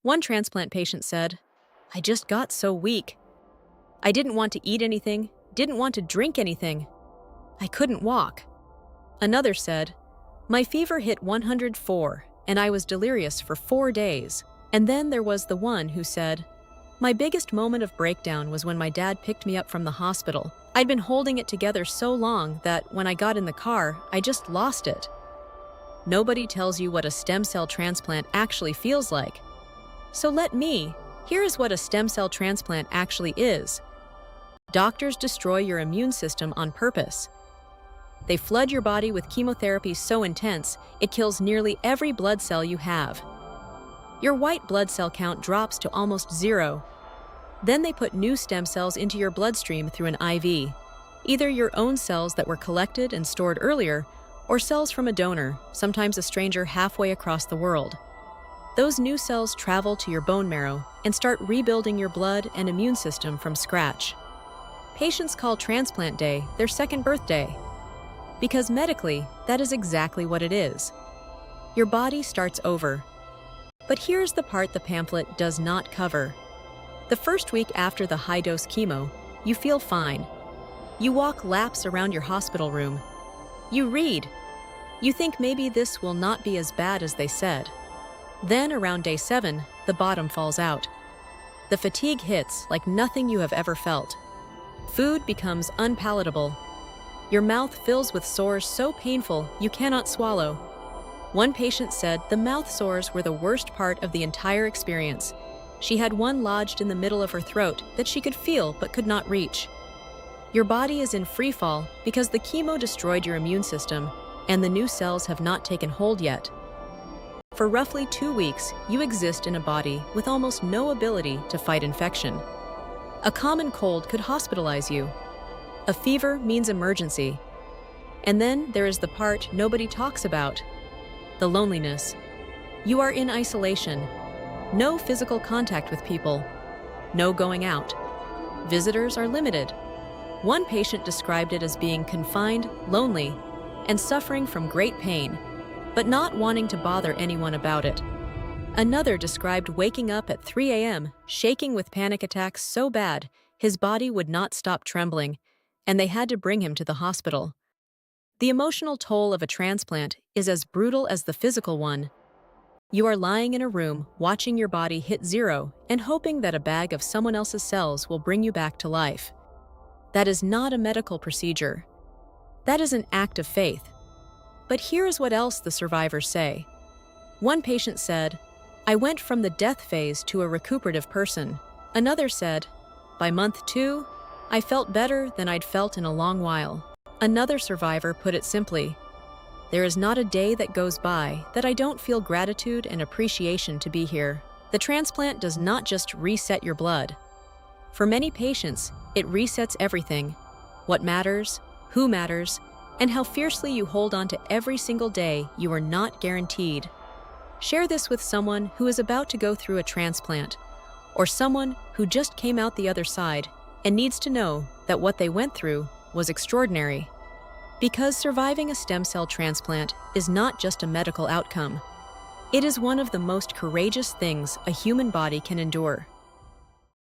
One transplant patient said, "I just got so weak. I didn't want to eat anything, didn't want to drink anything. I couldn't walk." Another said, "My fever hit 104 and I was delirious for 4 days." And then there was the one who said, "My biggest moment of breakdown was when my dad picked me up from the hospital. I'd been holding it together so long that when I got in the car, I just lost it." Nobody tells you what a stem cell transplant actually feels like. So here is what a stem cell transplant actually is. Doctors destroy your immune system on purpose. They flood your body with chemotherapy so intense, it kills nearly every blood cell you have. Your white blood cell count drops to almost 0. Then they put new stem cells into your bloodstream through an IV, either your own cells that were collected and stored earlier, or cells from a donor, sometimes a stranger halfway across the world. Those new cells travel to your bone marrow and start rebuilding your blood and immune system from scratch. Patients call transplant day their second birthday, because medically, that is exactly what it is. Your body starts over. But here's the part the pamphlet does not cover. The first week after the high-dose chemo, you feel fine. You walk laps around your hospital room. You read. You think maybe this will not be as bad as they said. Then, around day 7, the bottom falls out. The fatigue hits like nothing you have ever felt. Food becomes unpalatable. Your mouth fills with sores so painful you cannot swallow. One patient said the mouth sores were the worst part of the entire experience. She had one lodged in the middle of her throat that she could feel but could not reach. Your body is in free fall because the chemo destroyed your immune system, and the new cells have not taken hold yet. For roughly 2 weeks, you exist in a body with almost no ability to fight infection. A common cold could hospitalize you. A fever means emergency. And then there is the part nobody talks about: the loneliness. You are in isolation. No physical contact with people. No going out. Visitors are limited. One patient described it as being confined, lonely, and suffering from great pain, but not wanting to bother anyone about it. Another described waking up at 3 a.m., shaking with panic attacks so bad his body would not stop trembling, and they had to bring him to the hospital. The emotional toll of a transplant is as brutal as the physical one. You are lying in a room, watching your body hit 0 and hoping that a bag of someone else's cells will bring you back to life. That is not a medical procedure. That is an act of faith. But here is what else the survivors say. One patient said, "I went from the death phase to a recuperative person." Another said, "By month 2, I felt better than I'd felt in a long while." Another survivor put it simply, "There is not a day that goes by that I don't feel gratitude and appreciation to be here." The transplant does not just reset your blood. For many patients, it resets everything: what matters, who matters, and how fiercely you hold on to every single day you are not guaranteed. Share this with someone who is about to go through a transplant, or someone who just came out the other side and needs to know that what they went through was extraordinary. Because surviving a stem cell transplant is not just a medical outcome. It is one of the most courageous things a human body can endure.